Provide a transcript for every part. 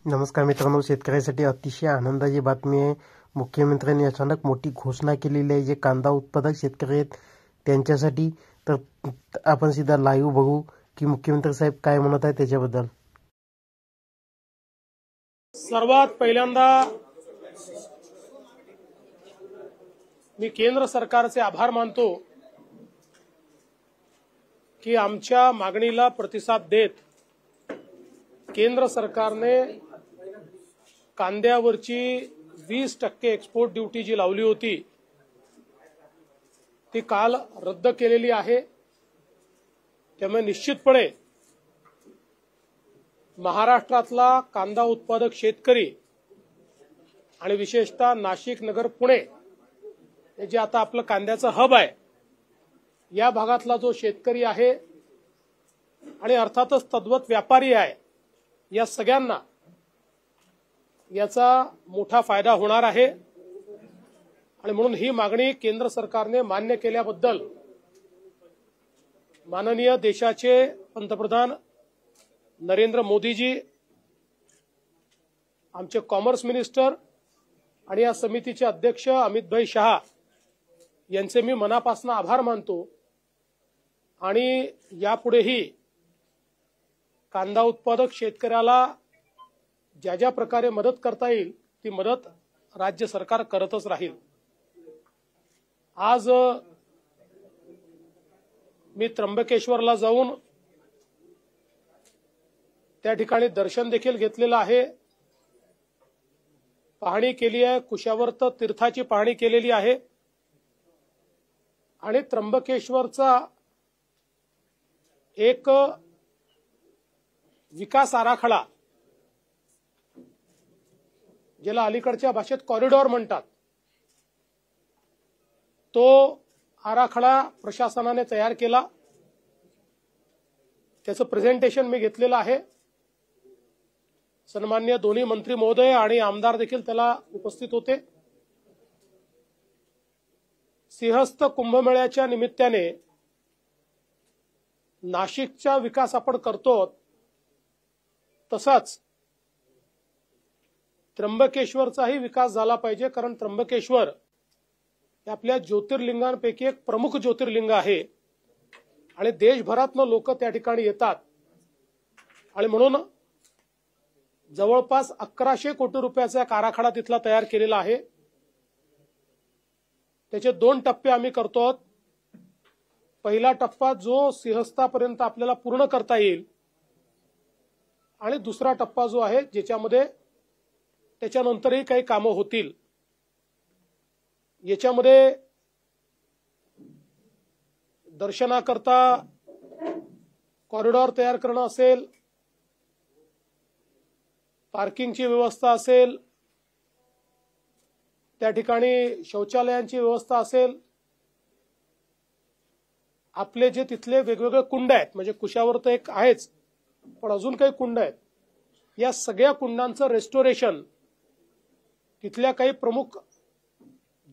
नमस्कार मित्रांनो, शेतकऱ्यांसाठी अतिशय आनंदाची बातमी आहे। मुख्यमंत्र्यांनी अचानक मोठी घोषणा केलेली आहे। जे कांदा उत्पादक शेतकरी आहेत त्यांच्यासाठी। तर आपण सीधा लाईव्ह बघू की मुख्यमंत्री साहेब काय म्हणत आहेत त्याच्याबद्दल। सर्वात पहिल्यांदा मी केंद्र सरकारचे आभार मानतो की आमच्या मागणीला प्रतिसाद देत केंद्र सरकारने कांद्यावरची 20% एक्सपोर्ट ड्यूटी जी लावली होती ती काल रद्द केलेली आहे। त्यामुळे निश्चितपणे महाराष्ट्रातला कांदा उत्पादक शेतकरी आणि विशेषतः नाशिक, नगर, पुणे हे जे आता आपलं कांद्याचं हब आहे या भागातला जो शेतकरी आहे आणि अर्थातच तद्वत व्यापारी आहे या सगळ्यांना याचा मोठा फायदा होणार आहे। आणि म्हणून ही मागणी केंद्र सरकारने मान्य केल्याबद्दल माननीय देशाचे पंतप्रधान नरेंद्र मोदीजी, आमचे कॉमर्स मिनिस्टर आणि या समितीचे अध्यक्ष अमितभाई शहा यांचे मी मनापासून आभार मानतो। आणि यापुढेही कांदा उत्पादक शेतकऱ्याला ज्या ज्या प्रकारे मदत करता येईल ती मदत राज्य सरकार करतच राहील। आज मी त्र्यंबकेश्वरला जाऊन त्या ठिकाणी दर्शन देखील घेतलेलं आहे, पाहणी केली आहे, कुशावर्त तीर्थाची पाहणी केलेली आहे। आणि त्र्यंबकेश्वरचा एक विकास आराखडा, ज्याला अलीकडच्या भाषेत कॉरिडॉर म्हणतात, तो आराखडा प्रशासनाने तयार केला। त्याचं प्रेझेंटेशन मी घेतलेलं आहे। सन्माननीय दोन्ही मंत्री महोदय आणि आमदार देखील त्याला उपस्थित होते। सिंहस्थ कुंभमेळ्याच्या निमित्ताने नाशिकचा विकास आपण करतो, तसाच त्र्यंबकेश्वरचाही विकास झाला पाहिजे। कारण त्र्यंबकेश्वर हे आपल्या ज्योतिर्लिंगांपैकी एक प्रमुख ज्योतिर्लिंग आहे आणि देशभरातून लोक त्या ठिकाणी येतात। आणि म्हणून जवळपास 1100 कोटी रुपयाचा एक आराखडा तिथला तयार केलेला आहे। त्याचे 2 टप्पे आम्ही करतो। पहिला टप्पा जो सिंहस्थापर्यंत आपल्याला पूर्ण करता येईल आणि दुसरा टप्पा जो आहे ज्याच्यामध्ये त्याच्यानंतरही काही कामं होतील। याच्यामध्ये दर्शनाकरता कॉरिडॉर तयार करणं असेल, पार्किंगची व्यवस्था असेल, त्या ठिकाणी शौचालयांची व्यवस्था असेल, आपले जे तिथले वेगवेगळे कुंड आहेत, म्हणजे कुशावर्त एक आहेच पण अजून काही कुंड आहेत, या सगळ्या कुंडांचं रेस्टोरेशन, तिथल्या काही प्रमुख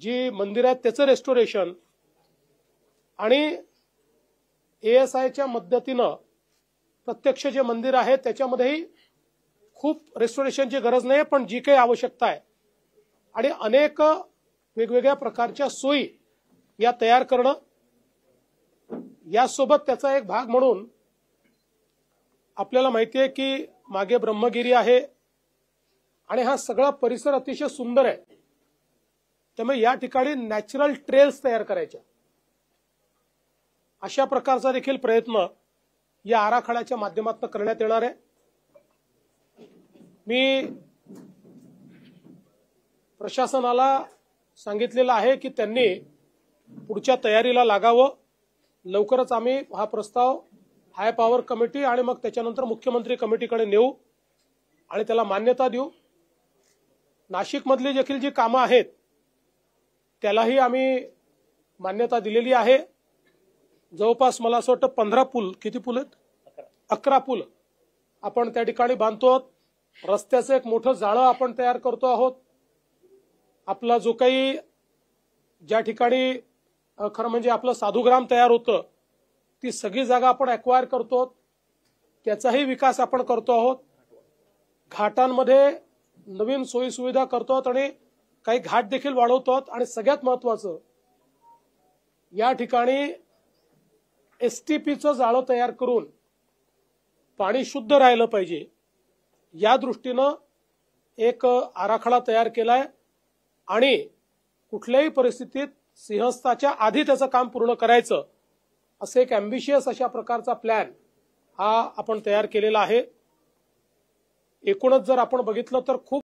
जी मंदिर आहेत त्याचं रेस्टोरेशन आणि ASIच्या मदतीनं प्रत्यक्ष जे मंदिर आहे त्याच्यामध्येही खूप रेस्टोरेशनची गरज नाही, पण जी काही आवश्यकता आहे आणि अनेक वेगवेगळ्या प्रकारच्या सोयी या तयार करणं, यासोबत त्याचा एक भाग म्हणून आपल्याला माहिती आहे की मागे ब्रह्मगिरी आहे आणि हा सगळा परिसर अतिशय सुंदर आहे। त्यामुळे या ठिकाणी नॅचरल ट्रेल्स तयार करायच्या, अशा प्रकारचा देखील प्रयत्न या आराखड्याच्या माध्यमातून करण्यात येणार आहे। मी प्रशासनाला सांगितलेलं आहे की त्यांनी पुढच्या तयारीला लागावं। लवकरच आम्ही हा प्रस्ताव हाय पॉवर कमिटी आणि मग त्याच्यानंतर मुख्यमंत्री कमिटीकडे नेऊ आणि त्याला मान्यता देऊ। नाशिकमधली देखील जी कामं आहेत त्यालाही आम्ही मान्यता दिलेली आहे। जवळपास मला असं वाटतं 15 पूल, किती पूल आहेत? 11 पूल आपण त्या ठिकाणी बांधतो। रस्त्याचं एक मोठं जाळं आपण तयार करतो आहोत। आपला जो काही ज्या ठिकाणी खरं म्हणजे आपलं साधुग्राम तयार होतं ती सगळी जागा आपण ॲक्वायर करतो, त्याचाही विकास आपण करतो आहोत। घाटांमध्ये नवीन सोयी सुविधा करतो आणि काही घाट देखील वाढवतो आणि सगळ्यात महत्वाचं या ठिकाणी एसटीपीचं जाळं तयार करून पाणी शुद्ध राहिलं पाहिजे या दृष्टीनं एक आराखडा तयार केलाय आणि कुठल्याही परिस्थितीत सिंहस्थाच्या आधी त्याचं काम पूर्ण करायचं असं एक अॅम्बिशियस अशा प्रकारचा प्लॅन हा आपण तयार केलेला आहे. एकूणच जर आपण बघितलं तर खूप